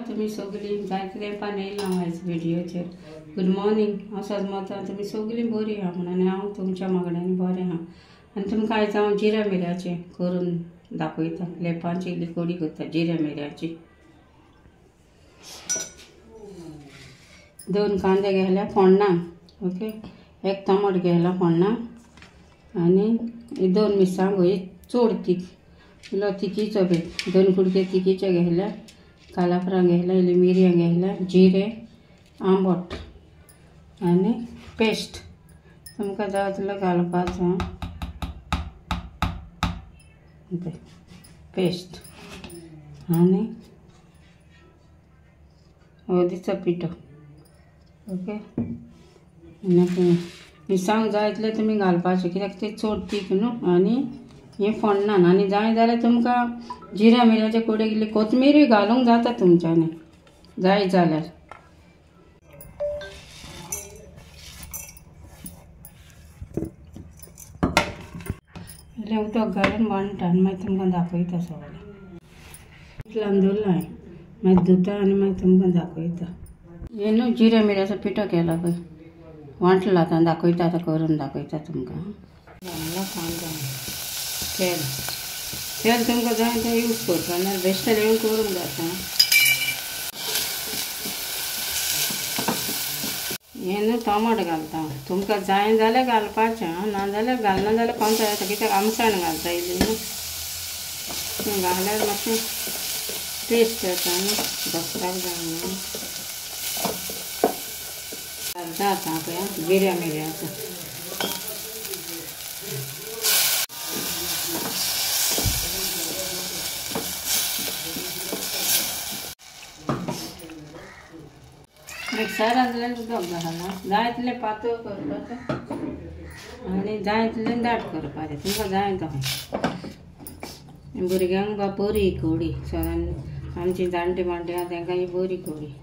तुमी सगळीं जायते तेंपान येयलां आयज व्हिडिओचेर. Good morning. हांव सजमता. तुमी सगळीं बरीं आहा म्हणून आनी हांव तुमच्या वांगड्यान बरें आहा. आनी तुमकां आयज हांव जिऱ्या मिऱ्याचें करून दाखयता. लेपांची इल्ली कडी करता जिऱ्या मिऱ्याची. 2 कांदे घेतल्या फोण्णाक. ओके. 1 टमाट घेतला फोण्णाक आनी 2 मिरसांगो ही चड तीख इल्लो तिखीचो बी 2 कुडके तिखीचे घेतल्या. कालाफ्रां घेतल्या, इल्ली मिरयां घेतल्या, जिरे, आंबट आनी पेस्ट तुमकां जाय तितलो घालपाचो. पेस्ट आनी हळदीचो पिठो. ओके. मिरसांग जाय तितले तुमी घालपाचे कित्याक ते चड तीख न्हू. आनी हें फोण्णान आनी जाय जाल्यार तुमकां जिऱ्या मिऱ्याचे कुडीक इल्ली कोथमिरी घालूंक जाता तुमच्यांनी जाय जाल्यार. इल्लें उदक घालून वांटा आनी मागीर तुमकां दाखयता सगळें. इतल्यान दवरलां हांवें. मागीर धुता आनी मागीर तुमकां दाखयता. हें न्हू जिऱ्या मिऱ्याचो पिठो केला पळय वांटला आतां दाखयता. आतां करून दाखयता तुमकां. घालला कांदो तेल तुमकां जाय तें यूज करता ना बेश्टें येवन करूंक जाता. हें न्हू टमाट घालता. तुमकां जाय जाल्यार घालपाचें ना जाल्यार घालना जाल्यार कोणता येता कित्याक आमटाण घालता इल्ली न्हू. घाल्यार मातशें टेस्ट येता न्हू घोस्ताक जायना. घालता आतां पळय जिऱ्या मिऱ्याचो. मिक्सरान जाल्यार उदक घालना. जाय तितलें पातळ करपाचें आनी जाय तितलें दाट करपाचें तुमकां जाय तशें. भुरग्यांक बरी कडी सदांच आमची जाणटी माणटी आहा तांकां ही बरी कडी.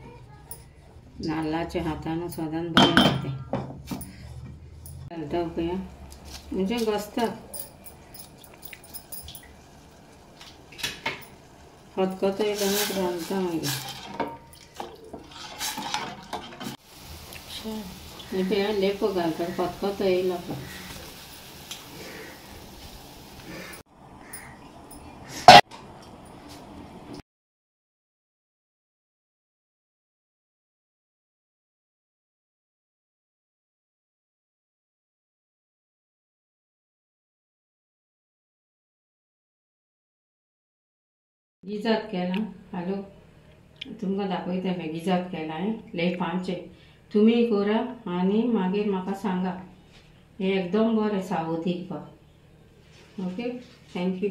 नाल्लाच्या हातान सदांच बरें जाता. घालता पळय म्हणजे घोस्तात. खतखतो येयल्यानूच घालता मागीर. लेपो घालता खतखतो येयला पळय. गिजात केला. हालो तुमकां दाखयता पळय गिजात केला हांवें लेपांचे. तुमी करा आनी मागीर म्हाका सांगा. हें एकदम बरें सावथीक. ओके. थँक्यू.